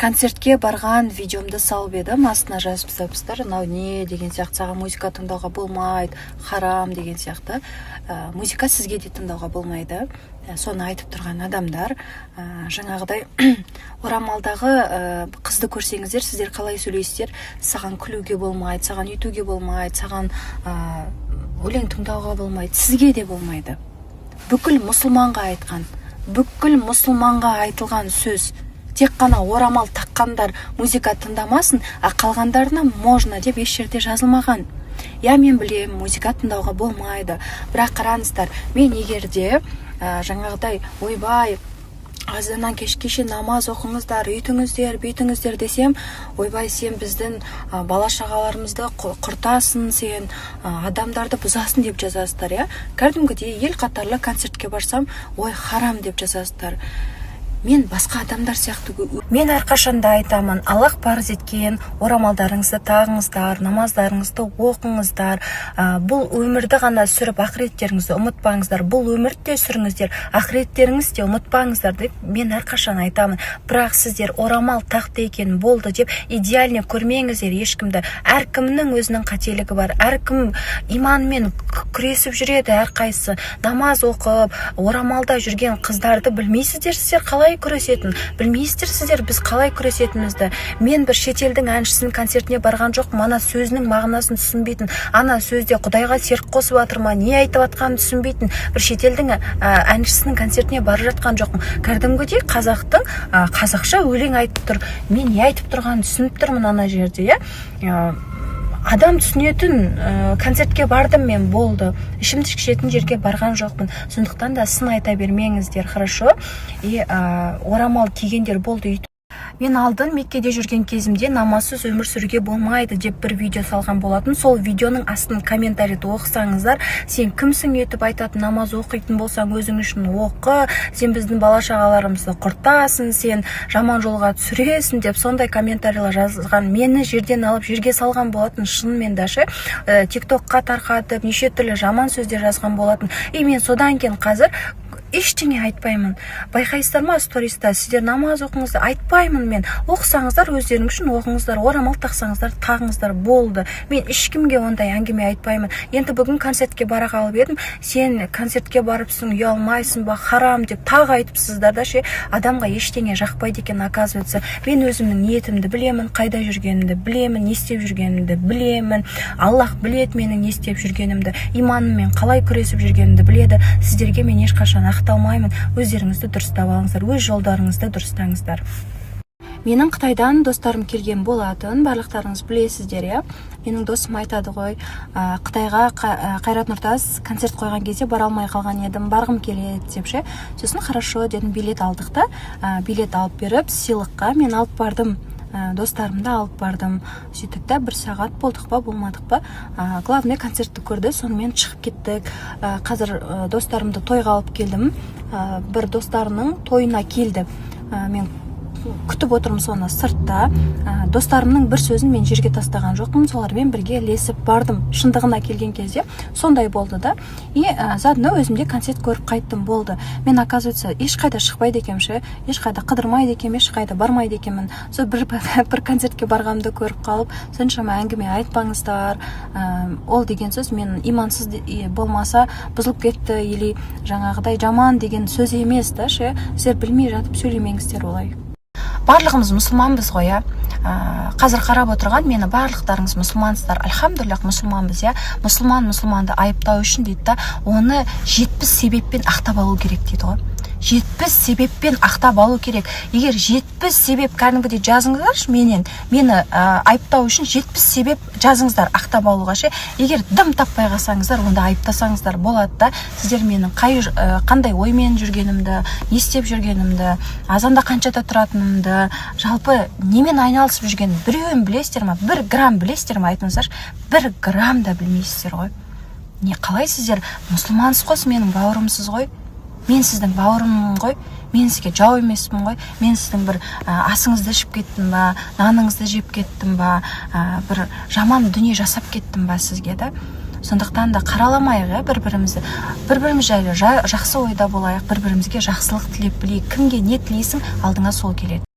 концертке барған видеомды салып едім, астына жазып тастапсыздар, мынау не деген сияқты, саған музыка тыңдауға болмайды, харам деген сияқты. Музыка сізге де тыңдауға болмайды. Соны айтып тұрған адамдар, жаңағыдай орамалдағы қызды көрсеңіздер, сіздер қалай сөйлейсіздер, саған күлуге болмайды, саған үйтуге болмайды, саған өлең тыңдауға болмайды, сізге де болмайды. Бүкіл мұсылманға айтқан, бүкіл мұсылманға айтылған сөз. Тек қана орамал таққандар музыка тыңдамасын, қалғандарына можно деп еш жерде жазылмаған. Мен білем, музыка тыңдауға болмайды. Бірақ қараңыздар, мен егерде жаңағыдай ойбай азаннан кешке намаз оқыңыздар, үйтіңіздер, бүйтіңіздер десем, ойбай сен біздің бала шағаларымызды құртасың, сен адамдарды бұзасың деп жазасыздар, Кәдімгідей ел қатарлы концертке барсам, ой харам деп жазасыздар. Мен басқа адамдар сияқты. Мен әрқашанда айтамын, Аллах парыз еткен орамалдарыңызды тағыңыздар, намаздарыңызды оқыңыздар. Бұл өмірді ғана сүріп, ақыреттеріңізді ұмытпаңыздар. Бұл өмірді сүріңіздер, ақыреттеріңізді ұмытпаңыздар деп мен әрқашан айтамын. Бірақ сіздер орамал тақты екен болды деп идеальне көрмеңіздер ешкімді. Әркімнің өзінің қателігі бар. Әркім иманмен күресіп жүреді, әрқайсысы. Намаз оқып, орамалда жүрген қыздарды білмейсіздер, сіздер қалай күресетін, білмейсіздер сіздер біз қалай күресетінімізді. Мен бір шетелдің әншісінің концертіне барған жоқ, ана сөзінің мағынасын түсінбейтін, ана сөзде Құдайға серік қосып жатыр ма, не айтып жатқанын түсінбейтін бір шетелдің әншісінің концертіне барып жатқан жоқпын. Кәдімгідей қазақтың қазақша өлең айтып тұр. Мен не айтып тұрғанын түсініп тұрмын ана жерде, Адам түсінетін концертке бардым мен, болды. Ішімді шешетін жерге барған жоқпын. Сондықтан да сын айта бермеңіздер, хорошо? Орамал кигендер болды. Мен алдын Меккеде жүрген кезімде намазсыз өмір сүруге болмайды деп бір видео салған болатын. Сол видеоның астын комментарийді оқысаңыздар, сен кімсің етіп айтатын, намаз оқитын болсаң өзің үшін оқы, сен біздің бала шағаларымызды құртасың, сен жаман жолға түсіресің деп сондай комментарийлер жазған. Мені жерден алып жерге салған болатын, шынымен дашы. Тиктокқа тарқатып, неше түрлі жаман сөздер жазған болатын. Мен содан кейін қазір ештеңе айтпаймын. Байқайсыздар ма сториста, сіздер намаз оқыңыздар, айтпаймын мен. Оқысаңыздар өздерің үшін оқыңыздар, орамал тақсаңыздар, тағыңыздар, болды. Мен ешкімге ондай әңгіме айтпаймын. Енді бүгін концертке бара қалып едім, сен концертке барыпсың, ұялмайсың ба, харам деп тағы айтыпсыздар да адамға ештеңе жақпайды екен, оказывается. Мен өзімнің ниетімді білемін, қайда жүргенімді білемін, не істеп жүргенімді білемін. Аллах біледі менің не істеп жүргенімді, иманыммен қалай күресіп жүргенімді біледі. Сіздерге мен ешқашан ақталмаймын. Өздеріңізді дұрыстап алыңыздар, өз жолдарыңызды дұрыстаңыздар. Менің Қытайдан достарым келген болатын, барлықтарыңыз білесіздер, Менің досым айтады ғой, Қытайға Қайрат Нұртас концерт қойған кезде бара алмай қалған едім, барғым келеді деп Сосын хорошо дедім, билет алдық та, билет алып беріп, сыйлыққа мен алып бардым. Достарымды алып бардым. Сөйтіп та 1 сағат болдық па, болмадық па. Главный концертті көрді, сонымен шығып кеттік. Қазір достарымды тойға алып келдім. Бір достарының тойына келді. Мен күтіп отырмын соны сыртта. Достарымның бір сөзін мен жерге тастаған жоқпын, солармен бірге ілесіп бардым. Шындығына келген кезде сондай болды да. Заодно өзімде концерт көріп қайттым, болды. Мен оказывается ешқайда шықпайды екенмін, ешқайда қыдырмайды екенмін, ешқайда бармайды екенмін. Сол бір концертке барғанымды көріп қалып, соншама әңгіме айтпаңыздар. Ол деген сөз мен имансыз болмаса бұзылып кетті, или жаңағыдай жаман деген сөз емес та, сіздер білмей жатып сөйлемеңіздер олай. Барлығымыз мұсылманбыз ғой, Қазір қарап отырған мені барлықтарыңыз мұсылмансыздар. Альхамдулиллах мұсылманбыз, мұсылманды айыптау үшін дейді, оны 70 себеппен ақтап алу керек дейді ғой. 70 себеппен ақтап алу керек. Егер 70 себеп кәдімгідей жазыңыздаршы мені айыптау үшін 70 себеп жазыңыздар ақтап алуға Егер дым таппай қалсаңыздар, онда айыптасаңыздар болады да. Сіздер менің қандай оймен жүргенімді, не істеп жүргенімді, азанда қаншада тұратынымды, жалпы немен айналысып жүрген біреуін білесіздер ма? 1 грамм білесіздер ма? Айтыңыздаршы, 1 грамм да білмейсіздер ғой. Не қалай сіздер мұсылмансыз ғой, менің бауырымсыз ғой? Мен сіздің бауырыммын ғой, мен сізге жау емеспін ғой, мен сіздің бір асыңызды ішіп кеттім ба, наныңызды жеп кеттім ба, бір жаман дүние жасап кеттім ба сізге да. Сондықтан да қараламайық, бір-біріміз жайлы жақсы ойда болайық, бір-бірімізге жақсылық тілеп білейік. Кімге не тілейсің, алдыңа сол келеді.